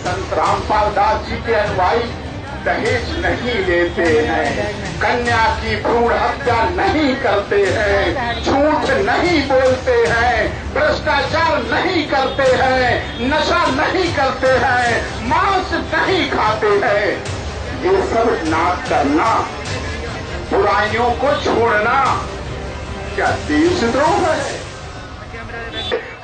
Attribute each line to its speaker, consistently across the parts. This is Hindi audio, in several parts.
Speaker 1: संत रामपाल दास जी के अनुयायी दहेज नहीं लेते हैं, कन्या की भ्रूण हत्या नहीं करते हैं, झूठ नहीं बोलते हैं, भ्रष्टाचार नहीं करते हैं, नशा नहीं करते हैं, मांस नहीं खाते हैं। ये सब नाक करना, बुराइयों को छोड़ना क्या देशद्रोह है?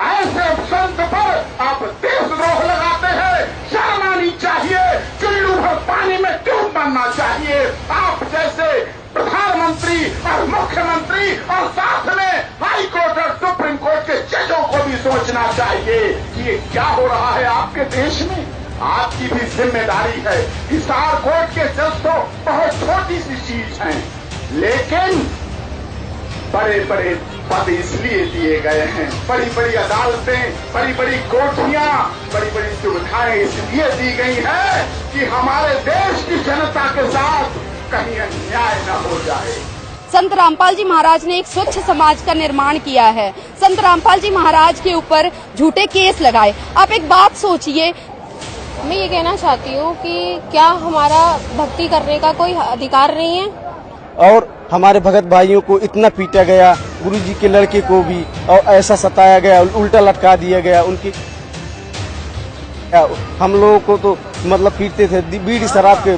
Speaker 1: ऐसे संत पर आप देशद्रोह लगाते हैं, शर्म आनी चाहिए, चुल्लू भर पानी में डूब मरना चाहिए। आप जैसे प्रधानमंत्री और मुख्यमंत्री और साथ में हाई कोर्ट और सुप्रीम कोर्ट के जजों को भी सोचना चाहिए कि ये क्या हो रहा है आपके देश में। आपकी भी जिम्मेदारी है। हिसार कोर्ट के जज तो बहुत छोटी सी चीज है, लेकिन बड़े बड़े पद इसलिए दिए गए हैं, बड़ी बड़ी अदालतें, बड़ी बड़ी कोठियां, बड़ी बड़ी सुविधाएं इसलिए दी गई है कि हमारे देश की जनता के साथ कहीं अन्याय न हो जाए।
Speaker 2: संत रामपाल जी महाराज ने एक स्वच्छ समाज का निर्माण किया है। संत रामपाल जी महाराज के ऊपर झूठे केस लगाए। आप एक बात सोचिए,
Speaker 3: मैं ये कहना चाहती हूँ कि क्या हमारा भक्ति करने का कोई अधिकार नहीं है?
Speaker 4: और हमारे भगत भाइयों को इतना पीटा गया, गुरुजी के लड़के को भी, और ऐसा सताया गया, उल्टा लटका दिया गया। उनकी हम लोगों को तो मतलब पीटते थे, बीड़ी शराब के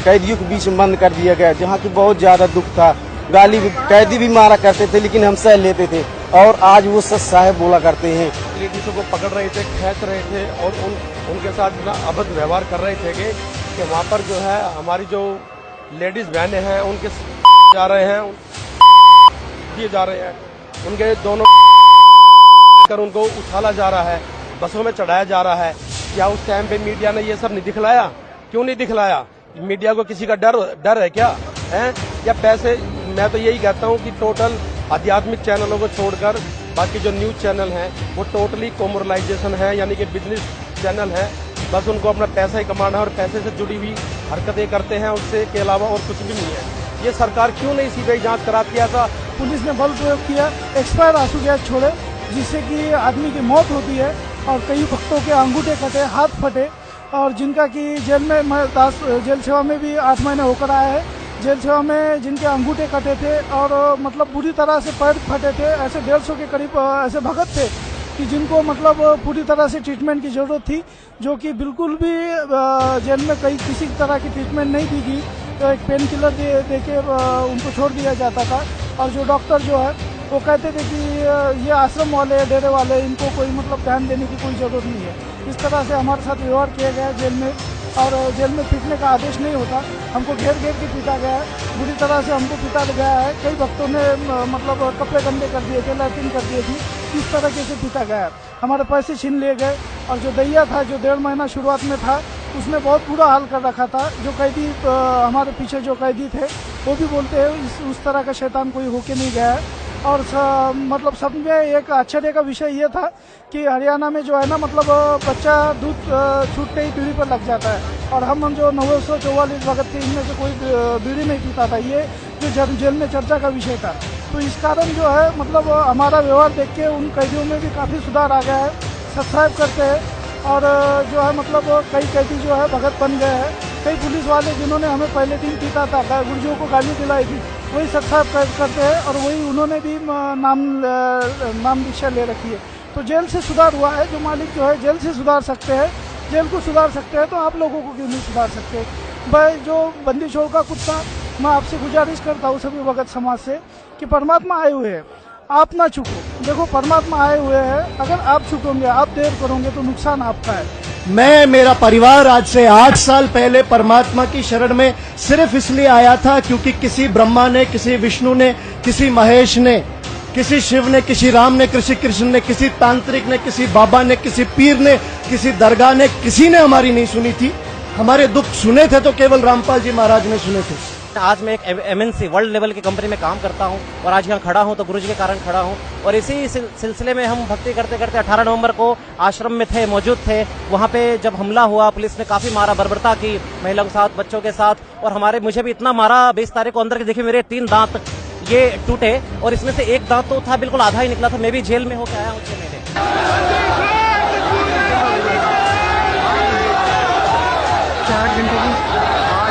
Speaker 4: कैदियों के बीच में बंद कर दिया गया, जहाँ की बहुत ज्यादा दुख था। गाली भी कैदी भी मारा करते थे, लेकिन हम सह लेते थे। और आज वो सच साहेब बोला करते हैं।
Speaker 5: लेडीजों को पकड़ रहे थे, खींच रहे थे और उनके साथ इतना अभद्र व्यवहार कर रहे थे कि वहाँ पर जो है हमारी जो लेडीज बहनें हैं उनके जा रहे हैं, दिए जा रहे हैं, उनके दोनों कर उनको उछाला जा रहा है, बसों में चढ़ाया जा रहा है। क्या उस टाइम पे मीडिया ने ये सब नहीं दिखलाया? क्यों नहीं दिखलाया? मीडिया को किसी का डर है क्या है? या पैसे? मैं तो यही कहता हूँ कि टोटल आध्यात्मिक चैनलों को छोड़कर बाकी जो न्यूज चैनल हैं वो टोटली कॉमर्शलाइजेशन है, यानी कि बिजनेस चैनल है। बस उनको अपना पैसा ही कमाना है और पैसे से जुड़ी हुई हरकतें करते हैं, उससे के अलावा और कुछ भी नहीं है। ये सरकार क्यों नहीं सीबीआई जांच कराती? ऐसा
Speaker 6: पुलिस ने बल प्रयोग किया, एक्सपायर आंसू गैस छोड़े, जिससे कि आदमी की मौत होती है और कई भक्तों के अंगूठे कटे, हाथ फटे, और जिनका कि जेल में जेल सेवा में भी 8 महीने होकर आया है। जेल सेवा में जिनके अंगूठे कटे थे और मतलब पूरी तरह से पैर फटे थे, ऐसे 150 के करीब ऐसे भगत थे कि जिनको मतलब पूरी तरह से ट्रीटमेंट की जरूरत थी, जो कि बिल्कुल भी जेल में किसी तरह की ट्रीटमेंट नहीं दी गई। तो एक पेन किलर दे के उनको छोड़ दिया जाता था। और जो डॉक्टर जो है वो कहते थे कि ये आश्रम वाले, डेरे वाले, इनको कोई मतलब ध्यान देने की कोई जरूरत नहीं है। इस तरह से हमारे साथ व्यवहार किया गया जेल में, और जेल में पीटने का आदेश नहीं होता, हमको घेर घेर के पीटा गया है, बुरी तरह से हमको पीटा गया है। कई भक्तों ने मतलब कपड़े गंदे कर दिए थे, लैट्रिन कर दिए थी, इस तरीके से पीटा गया है। हमारे पैसे छीन लिए गए, और जो दैया था जो 1.5 महीना शुरुआत में था उसने बहुत बुरा हाल कर रखा था। जो कैदी हमारे पीछे जो कैदी थे वो भी बोलते हैं उस तरह का शैतान कोई होके नहीं गया है। और मतलब सब में एक आश्चर्य का विषय ये था कि हरियाणा में जो है ना, मतलब बच्चा दूध छूटते ही बीड़ी पर लग जाता है, और हम जो 944 भगत थे इनमें से कोई बीड़ी नहीं पीता था। ये जो जेल में चर्चा का विषय था। तो इस कारण जो है मतलब हमारा व्यवहार देख के उन कैदियों में भी काफ़ी सुधार आ गया है, सब्सक्राइब करते हैं, और जो है मतलब कई कैदी जो है भगत बन गए हैं। कई पुलिस वाले जिन्होंने हमें पहले दिन पीटा था, गुरुजियों को गाली दिलाई थी, वही सब्सक्राइब करते हैं, और वही उन्होंने भी नाम दीक्षा ले रखी है। तो जेल से सुधार हुआ है। जो मालिक जो है जेल से सुधार सकते हैं, जेल को सुधार सकते हैं, तो आप लोगों को क्यों नहीं सुधार सकते? भाई जो बंदी छोड़ का कुत्ता, मैं आपसे गुजारिश करता हूँ सभी भगत समाज से कि परमात्मा आए हुए हैं, आप ना चुको। देखो परमात्मा आए हुए हैं, अगर आप चुकोगे, आप देर करोगे तो नुकसान आपका है।
Speaker 7: मैं, मेरा परिवार आज से 8 साल पहले परमात्मा की शरण में सिर्फ इसलिए आया था क्योंकि किसी ब्रह्मा ने, किसी विष्णु ने, किसी महेश ने, किसी शिव ने, किसी राम ने, किसी कृष्ण ने, किसी तांत्रिक ने, किसी बाबा ने, किसी पीर ने, किसी दरगाह ने, किसी ने हमारी नहीं सुनी थी। हमारे दुख सुने थे तो केवल रामपाल जी महाराज ने सुने थे।
Speaker 8: आज मैं एक MNC वर्ल्ड लेवल की कंपनी में काम करता हूं, और आज यहाँ खड़ा हूं तो गुरुजी के कारण खड़ा हूं। और इसी सिलसिले में हम भक्ति करते करते 18 नवंबर को आश्रम में थे, मौजूद थे। वहां पे जब हमला हुआ, पुलिस ने काफी मारा, बर्बरता की महिलाओं के साथ, बच्चों के साथ, और मुझे भी इतना मारा। 20 तारीख को अंदर के देखिए मेरे 3 दांत ये टूटे, और इसमें से एक दांत तो था बिल्कुल आधा ही निकला था। मैं भी जेल में होकर आया हूँ 6 महीने।
Speaker 9: एक्सीडेंट हो गई?